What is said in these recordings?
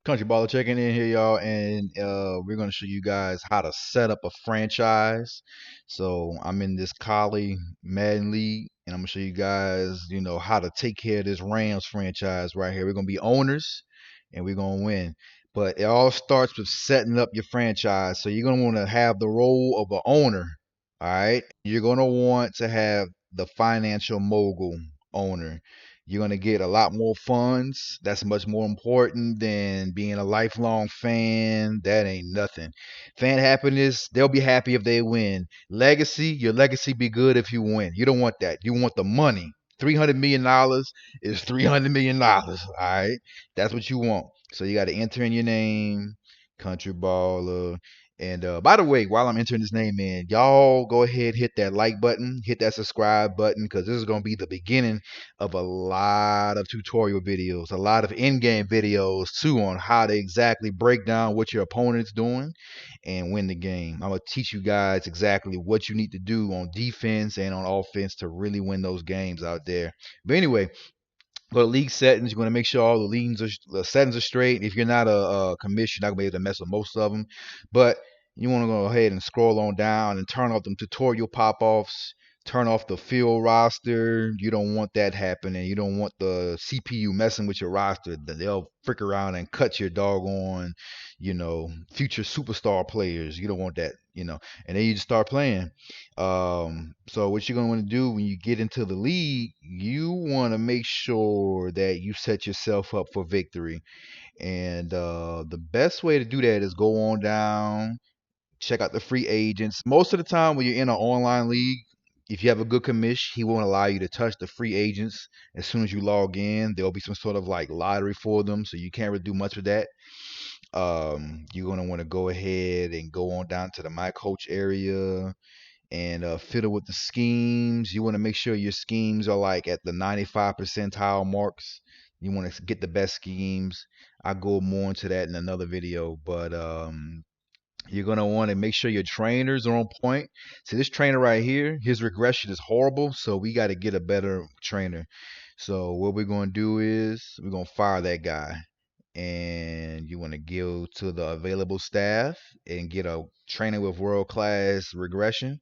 CountryBalla checking in here, y'all, and we're gonna show you guys how to set up a franchise. So I'm in this Collie Madden League, and I'm gonna show you guys, how to take care of this Rams franchise right here. We're gonna be owners, and we're gonna win. But it all starts with setting up your franchise. So you're gonna want to have the role of an owner. All right, you're gonna want to have the financial mogul owner. You're going to get a lot more funds. That's much more important than being a lifelong fan. That ain't nothing. Fan happiness, they'll be happy if they win. Legacy, your legacy be good if you win. You don't want that. You want the money. $300 million is $300 million. All right. That's what you want. So you got to enter in your name, Country Baller. And by the way, while I'm entering this name in, y'all go ahead, hit that like button, hit that subscribe button, because this is going to be the beginning of a lot of tutorial videos, a lot of in-game videos too, on how to exactly break down what your opponent's doing and win the game. I'm gonna teach you guys exactly what you need to do on defense and on offense to really win those games out there. But anyway, go to league settings. You're going to make sure all the settings are straight. If you're not a commission, you're not going to be able to mess with most of them. But you want to go ahead and scroll on down and turn off them tutorial pop-offs. Turn off the field roster. You don't want that happening. You don't want the CPU messing with your roster. They'll frick around and cut your doggone, future superstar players. You don't want that, And then you just start playing. So what you're gonna want to do when you get into the league, you want to make sure that you set yourself up for victory. And the best way to do that is go on down, check out the free agents. Most of the time when you're in an online league, if you have a good commish, he won't allow you to touch the free agents as soon as you log in. There'll be some sort of like lottery for them, so you can't really do much with that. You're gonna want to go ahead and go on down to the my coach area and fiddle with the schemes. You want to make sure your schemes are like at the 95 percentile marks. You want to get the best schemes. I'll go more into that in another video, but you're going to want to make sure your trainers are on point. See, this trainer right here, his regression is horrible, so we got to get a better trainer. So what we're going to do is we're going to fire that guy. And you want to go to the available staff and get a trainer with world-class regression.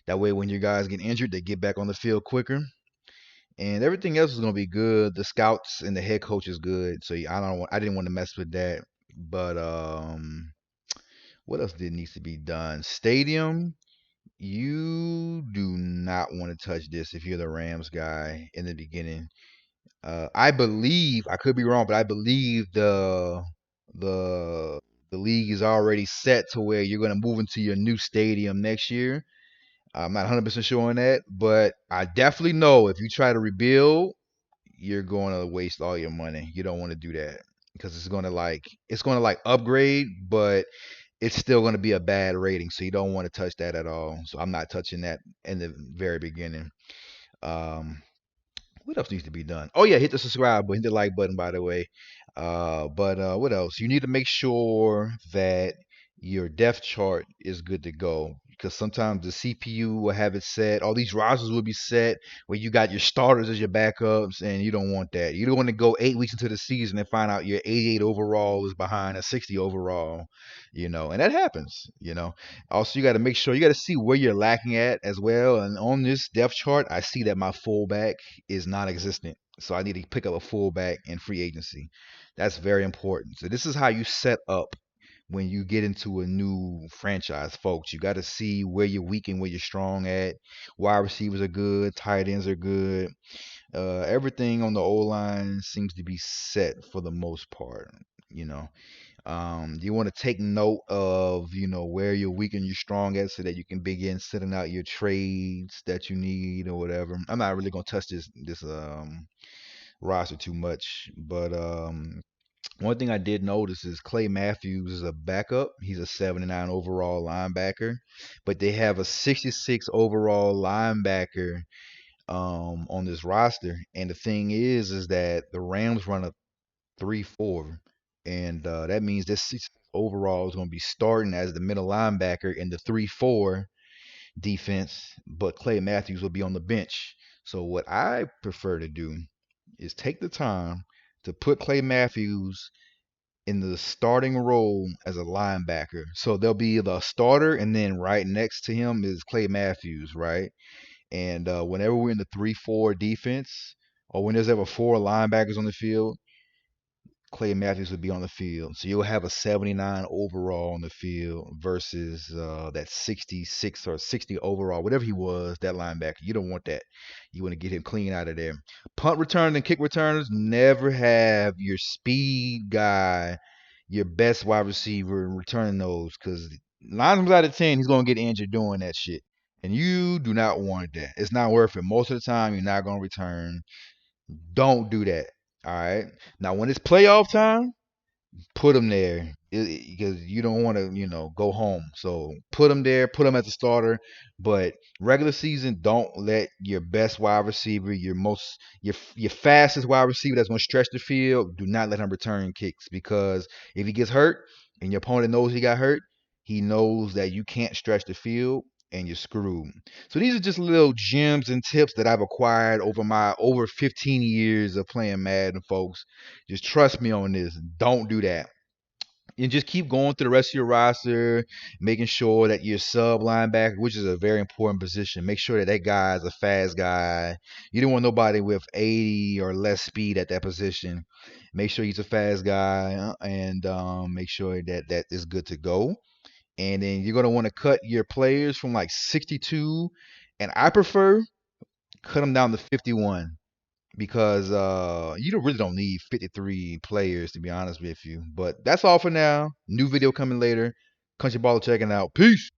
That way, when your guys get injured, they get back on the field quicker. And everything else is gonna be good. The scouts and the head coach is good. So I didn't want to mess with that. But what else did needs to be done? Stadium. You do not want to touch this if you're the Rams guy in the beginning. I believe I could be wrong, but I believe the the league is already set to where you're gonna move into your new stadium next year. I'm not 100% sure on that, but I definitely know if you try to rebuild, you're going to waste all your money. You don't want to do that because it's going to like upgrade, but it's still going to be a bad rating, so you don't want to touch that at all. So I'm not touching that in the very beginning. Um, what else needs to be done? Oh yeah, hit the subscribe button, hit the like button, by the way. But what else? You need to make sure that your depth chart is good to go because sometimes the CPU will have it set. All these rosters will be set where you got your starters as your backups, and you don't want that. You don't want to go 8 weeks into the season and find out your 88 overall is behind a 60 overall, and that happens. Also, you got to make sure you got to see where you're lacking at as well. And on this depth chart, I see that my fullback is non-existent. So I need to pick up a fullback in free agency. That's very important. So this is how you set up when you get into a new franchise, folks. You got to see where you're weak and where you're strong at. Wide receivers are good, tight ends are good. Everything on the O line seems to be set for the most part. You know, you want to take note of where you're weak and you're strong at, so that you can begin setting out your trades that you need or whatever. I'm not really gonna touch this roster too much, but one thing I did notice is Clay Matthews is a backup. He's a 79 overall linebacker, but they have a 66 overall linebacker on this roster. And the thing is that the Rams run a 3-4, and that means this 66 overall is going to be starting as the middle linebacker in the 3-4 defense, but Clay Matthews will be on the bench. So what I prefer to do is take the time to put Clay Matthews in the starting role as a linebacker. So there'll be the starter, and then right next to him is Clay Matthews, right? And whenever we're in the 3-4 defense, or when there's ever four linebackers on the field, Clay Matthews would be on the field. So you'll have a 79 overall on the field versus that 66 or 60 overall, whatever he was, that linebacker. You don't want that. You want to get him clean out of there. Punt return and kick returners, never have your speed guy, your best wide receiver returning those, because 9 times out of 10, he's going to get injured doing that shit. And you do not want that. It's not worth it. Most of the time, you're not going to return. Don't do that. All right. Now, when it's playoff time, put him there because you don't want to, go home. So put him there, put him as a starter. But regular season, don't let your best wide receiver, your fastest wide receiver that's going to stretch the field, do not let him return kicks, because if he gets hurt and your opponent knows he got hurt, he knows that you can't stretch the field and you're screwed. So these are just little gems and tips that I've acquired over my over 15 years of playing Madden, folks. Just trust me on this. Don't do that. And just keep going through the rest of your roster, making sure that your sub linebacker, which is a very important position, make sure that that guy is a fast guy. You don't want nobody with 80 or less speed at that position. Make sure he's a fast guy, and make sure that that is good to go. And then you're gonna want to cut your players from like 62, and I prefer cut them down to 51, because you really don't need 53 players, to be honest with you. But that's all for now. New video coming later. CountryBalla checking out. Peace.